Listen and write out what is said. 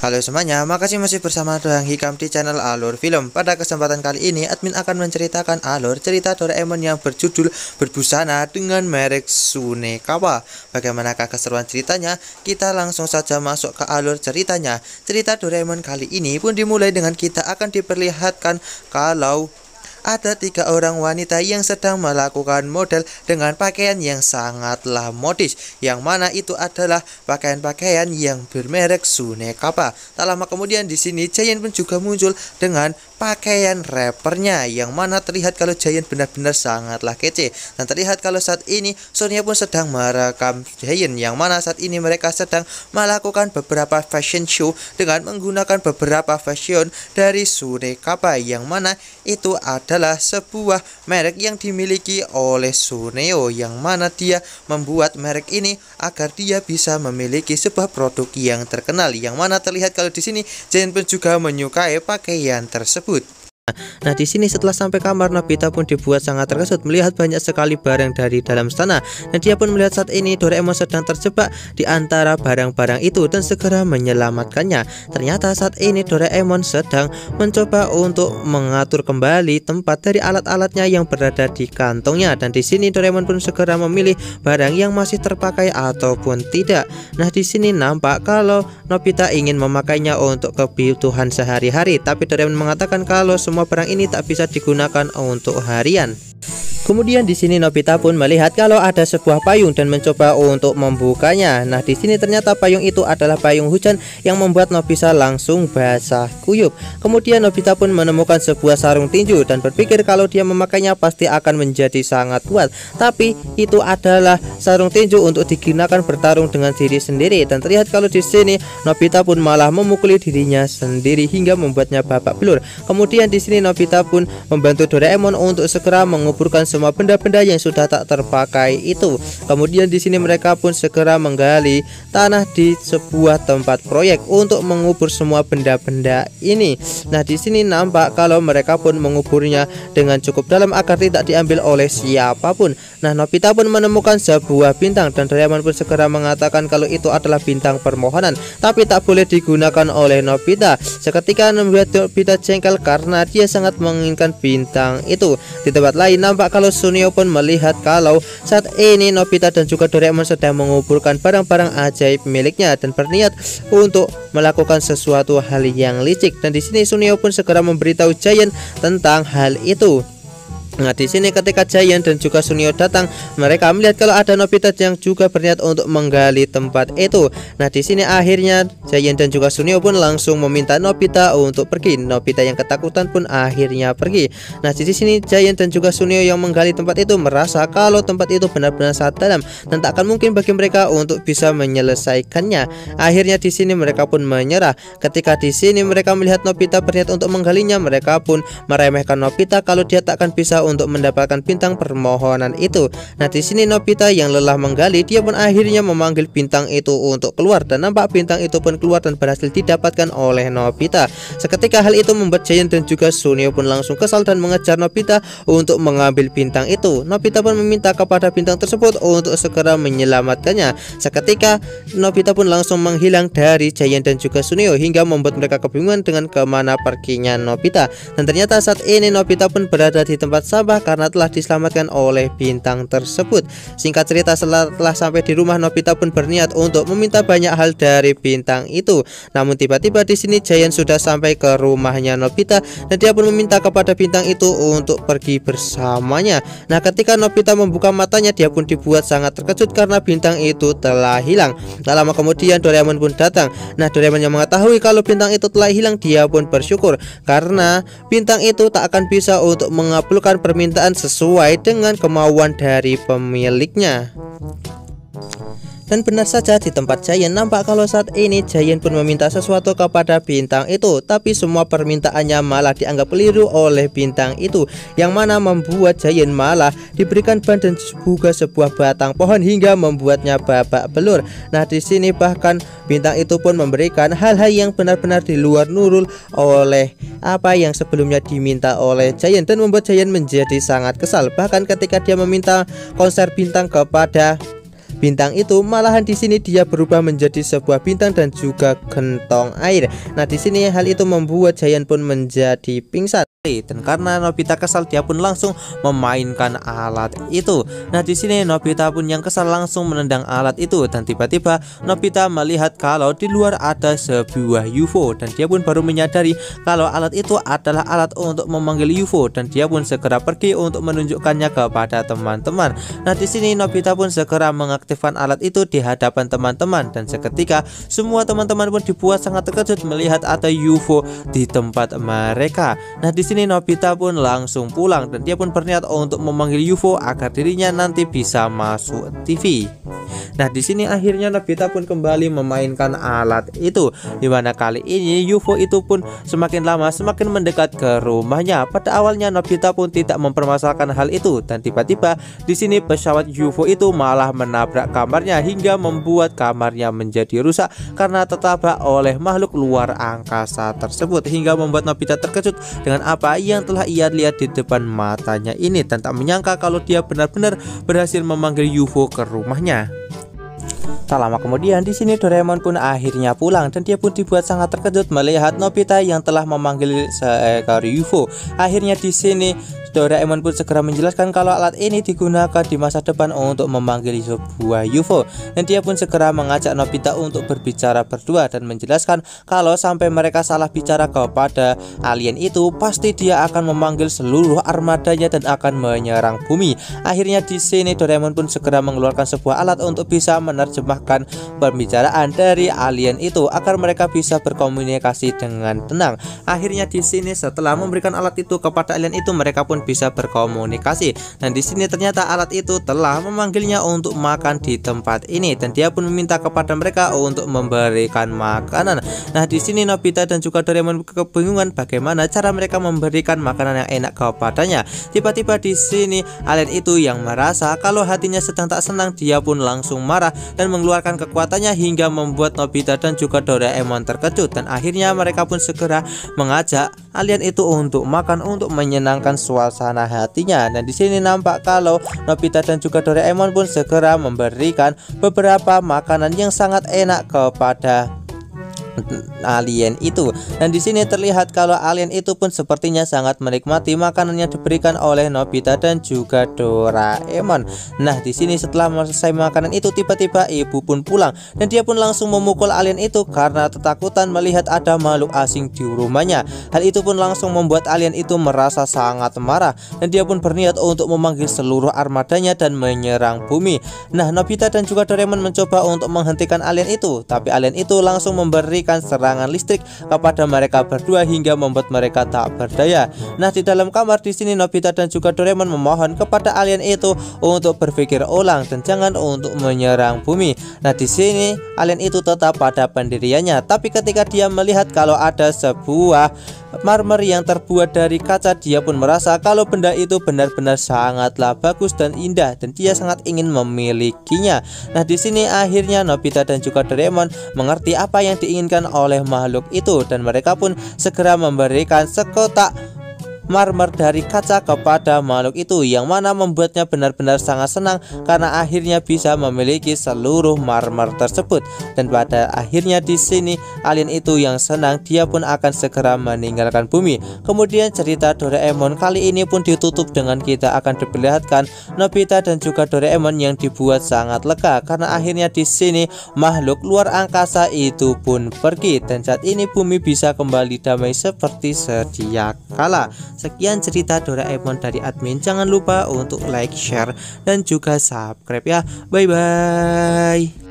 Halo semuanya, makasih masih bersama Doang Hikam di channel Alur Film. Pada kesempatan kali ini, admin akan menceritakan alur cerita Doraemon yang berjudul Berbusana dengan merek Sunekawa. Bagaimanakah keseruan ceritanya? Kita langsung saja masuk ke alur ceritanya. Cerita Doraemon kali ini pun dimulai dengan kita akan diperlihatkan kalau ada 3 orang wanita yang sedang melakukan model dengan pakaian yang sangatlah modis, yang mana itu adalah pakaian-pakaian yang bermerek Sunekawa. Tak lama kemudian di sini Giant pun juga muncul dengan pakaian rappernya, yang mana terlihat kalau Giant benar-benar sangatlah kece. Dan terlihat kalau saat ini Sonia pun sedang merekam Giant, yang mana saat ini mereka sedang melakukan beberapa fashion show dengan menggunakan beberapa fashion dari Sunekawa, yang mana itu adalah sebuah merek yang dimiliki oleh Suneo, yang mana dia membuat merek ini agar dia bisa memiliki sebuah produk yang terkenal, yang mana terlihat kalau di sini Giant pun juga menyukai pakaian tersebut. Nah, di sini setelah sampai kamar, Nobita pun dibuat sangat terkejut melihat banyak sekali barang dari dalam istana. Dan dia pun melihat saat ini Doraemon sedang terjebak di antara barang-barang itu dan segera menyelamatkannya. Ternyata saat ini Doraemon sedang mencoba untuk mengatur kembali tempat dari alat-alatnya yang berada di kantongnya. Dan di sini Doraemon pun segera memilih barang yang masih terpakai ataupun tidak. Nah, di sini nampak kalau Nobita ingin memakainya untuk kebutuhan sehari-hari, tapi Doraemon mengatakan kalau semua barang ini tak bisa digunakan untuk harian. Kemudian di sini Nobita pun melihat kalau ada sebuah payung dan mencoba untuk membukanya. Nah, di sini ternyata payung itu adalah payung hujan yang membuat Nobita langsung basah kuyup. Kemudian Nobita pun menemukan sebuah sarung tinju dan berpikir kalau dia memakainya pasti akan menjadi sangat kuat. Tapi itu adalah sarung tinju untuk digunakan bertarung dengan diri sendiri. Dan terlihat kalau di sini Nobita pun malah memukuli dirinya sendiri hingga membuatnya babak belur. Kemudian di sini Nobita pun membantu Doraemon untuk segera menguburkan semua benda-benda yang sudah tak terpakai itu. Kemudian di sini mereka pun segera menggali tanah di sebuah tempat proyek untuk mengubur semua benda-benda ini. Nah, di sini nampak kalau mereka pun menguburnya dengan cukup dalam agar tidak diambil oleh siapapun. Nah, Nobita pun menemukan sebuah bintang dan Doraemon pun segera mengatakan kalau itu adalah bintang permohonan, tapi tak boleh digunakan oleh Nobita. Seketika membuat Nobita jengkel karena dia sangat menginginkan bintang itu. Di tempat lain nampak kalau Suneo pun melihat kalau saat ini Nobita dan juga Doraemon sedang menguburkan barang-barang ajaib miliknya dan berniat untuk melakukan sesuatu hal yang licik. Dan di sini Suneo pun segera memberitahu Giant tentang hal itu. Nah, di sini ketika Giant dan juga Suneo datang, mereka melihat kalau ada Nobita yang juga berniat untuk menggali tempat itu. Nah, di sini akhirnya Giant dan juga Suneo pun langsung meminta Nobita untuk pergi. Nobita yang ketakutan pun akhirnya pergi. Nah, di sini Giant dan juga Suneo yang menggali tempat itu merasa kalau tempat itu benar-benar sangat dalam dan tak akan mungkin bagi mereka untuk bisa menyelesaikannya. Akhirnya di sini mereka pun menyerah. Ketika di sini mereka melihat Nobita berniat untuk menggalinya, mereka pun meremehkan Nobita kalau dia tak akan bisa untuk mendapatkan bintang permohonan itu. Nah, di sini Nobita yang lelah menggali, dia pun akhirnya memanggil bintang itu untuk keluar dan nampak bintang itu pun keluar dan berhasil didapatkan oleh Nobita. Seketika hal itu membuat Giant dan juga Suneo pun langsung kesal dan mengejar Nobita untuk mengambil bintang itu. Nobita pun meminta kepada bintang tersebut untuk segera menyelamatkannya. Seketika Nobita pun langsung menghilang dari Giant dan juga Suneo hingga membuat mereka kebingungan dengan kemana perginya Nobita. Dan ternyata saat ini Nobita pun berada di tempat sampah karena telah diselamatkan oleh bintang tersebut. Singkat cerita, setelah sampai di rumah, Nobita pun berniat untuk meminta banyak hal dari bintang itu. Namun tiba-tiba di sini Giant sudah sampai ke rumahnya Nobita dan dia pun meminta kepada bintang itu untuk pergi bersamanya. Nah, ketika Nobita membuka matanya, dia pun dibuat sangat terkejut karena bintang itu telah hilang. Tak lama kemudian Doraemon pun datang. Nah, Doraemon yang mengetahui kalau bintang itu telah hilang, dia pun bersyukur karena bintang itu tak akan bisa untuk mengabulkan permintaan sesuai dengan kemauan dari pemiliknya. Dan benar saja, di tempat Giant nampak kalau saat ini Giant pun meminta sesuatu kepada bintang itu, tapi semua permintaannya malah dianggap keliru oleh bintang itu, yang mana membuat Giant malah diberikan ban dan juga sebuah batang pohon hingga membuatnya babak belur. Nah, di sini bahkan bintang itu pun memberikan hal-hal yang benar-benar di luar nurul oleh apa yang sebelumnya diminta oleh Giant, dan membuat Giant menjadi sangat kesal. Bahkan ketika dia meminta konser bintang kepada bintang itu, malahan di sini dia berubah menjadi sebuah bintang dan juga gentong air. Nah, di sini hal itu membuat Giant pun menjadi pingsan. Dan karena Nobita kesal, dia pun langsung memainkan alat itu. Nah, di sini Nobita pun yang kesal langsung menendang alat itu, dan tiba-tiba Nobita melihat kalau di luar ada sebuah UFO, dan dia pun baru menyadari kalau alat itu adalah alat untuk memanggil UFO, dan dia pun segera pergi untuk menunjukkannya kepada teman-teman. Nah, di sini Nobita pun segera mengaktifkan alat itu di hadapan teman-teman, dan seketika semua teman-teman pun dibuat sangat terkejut melihat ada UFO di tempat mereka. Nah, di sini Nobita pun langsung pulang, dan dia pun berniat untuk memanggil UFO agar dirinya nanti bisa masuk TV. Nah, di sini akhirnya Nobita pun kembali memainkan alat itu, dimana kali ini UFO itu pun semakin lama semakin mendekat ke rumahnya. Pada awalnya Nobita pun tidak mempermasalahkan hal itu, dan tiba-tiba di sini pesawat UFO itu malah menabrak kamarnya hingga membuat kamarnya menjadi rusak karena tertabrak oleh makhluk luar angkasa tersebut, hingga membuat Nobita terkejut dengan apa yang telah ia lihat di depan matanya ini, dan tak menyangka kalau dia benar-benar berhasil memanggil UFO ke rumahnya. Tak lama kemudian di sini Doraemon pun akhirnya pulang, dan dia pun dibuat sangat terkejut melihat Nobita yang telah memanggil seekor UFO. Akhirnya di sini Doraemon pun segera menjelaskan kalau alat ini digunakan di masa depan untuk memanggil sebuah UFO, dan dia pun segera mengajak Nobita untuk berbicara berdua dan menjelaskan kalau sampai mereka salah bicara kepada alien itu, pasti dia akan memanggil seluruh armadanya dan akan menyerang bumi. Akhirnya di sini Doraemon pun segera mengeluarkan sebuah alat untuk bisa menerjemahkan pembicaraan dari alien itu agar mereka bisa berkomunikasi dengan tenang. Akhirnya di sini setelah memberikan alat itu kepada alien itu, mereka pun bisa berkomunikasi, dan di sini ternyata alat itu telah memanggilnya untuk makan di tempat ini, dan dia pun meminta kepada mereka untuk memberikan makanan. Nah, di sini Nobita dan juga Doraemon kebingungan bagaimana cara mereka memberikan makanan yang enak kepadanya. Tiba-tiba di sini alien itu yang merasa kalau hatinya sedang tak senang, dia pun langsung marah dan mengeluarkan kekuatannya hingga membuat Nobita dan juga Doraemon terkejut, dan akhirnya mereka pun segera mengajak alien itu untuk makan untuk menyenangkan suasana hatinya. Dan di sini nampak kalau Nobita dan juga Doraemon pun segera memberikan beberapa makanan yang sangat enak kepada alien itu, dan di sini terlihat kalau alien itu pun sepertinya sangat menikmati makanan yang diberikan oleh Nobita dan juga Doraemon. Nah, di sini setelah selesai makanan itu, tiba-tiba ibu pun pulang, dan dia pun langsung memukul alien itu karena ketakutan melihat ada makhluk asing di rumahnya. Hal itu pun langsung membuat alien itu merasa sangat marah, dan dia pun berniat untuk memanggil seluruh armadanya dan menyerang bumi. Nah, Nobita dan juga Doraemon mencoba untuk menghentikan alien itu, tapi alien itu langsung memberikan serangan listrik kepada mereka berdua hingga membuat mereka tak berdaya. Nah, di dalam kamar di sini Nobita dan juga Doraemon memohon kepada alien itu untuk berpikir ulang dan jangan untuk menyerang bumi. Nah, di sini alien itu tetap pada pendiriannya, tapi ketika dia melihat kalau ada sebuah marmer yang terbuat dari kaca, dia pun merasa kalau benda itu benar-benar sangatlah bagus dan indah, dan dia sangat ingin memilikinya. Nah, di sini akhirnya Nobita dan juga Doraemon mengerti apa yang diinginkan oleh makhluk itu, dan mereka pun segera memberikan sekotak marmer dari kaca kepada makhluk itu, yang mana membuatnya benar-benar sangat senang karena akhirnya bisa memiliki seluruh marmer tersebut. Dan pada akhirnya di sini alien itu yang senang, dia pun akan segera meninggalkan bumi. Kemudian cerita Doraemon kali ini pun ditutup dengan kita akan diperlihatkan Nobita dan juga Doraemon yang dibuat sangat lega karena akhirnya di sini makhluk luar angkasa itu pun pergi, dan saat ini bumi bisa kembali damai seperti sedia kala. Sekian cerita Doraemon dari admin. Jangan lupa untuk like, share, dan juga subscribe ya. Bye bye.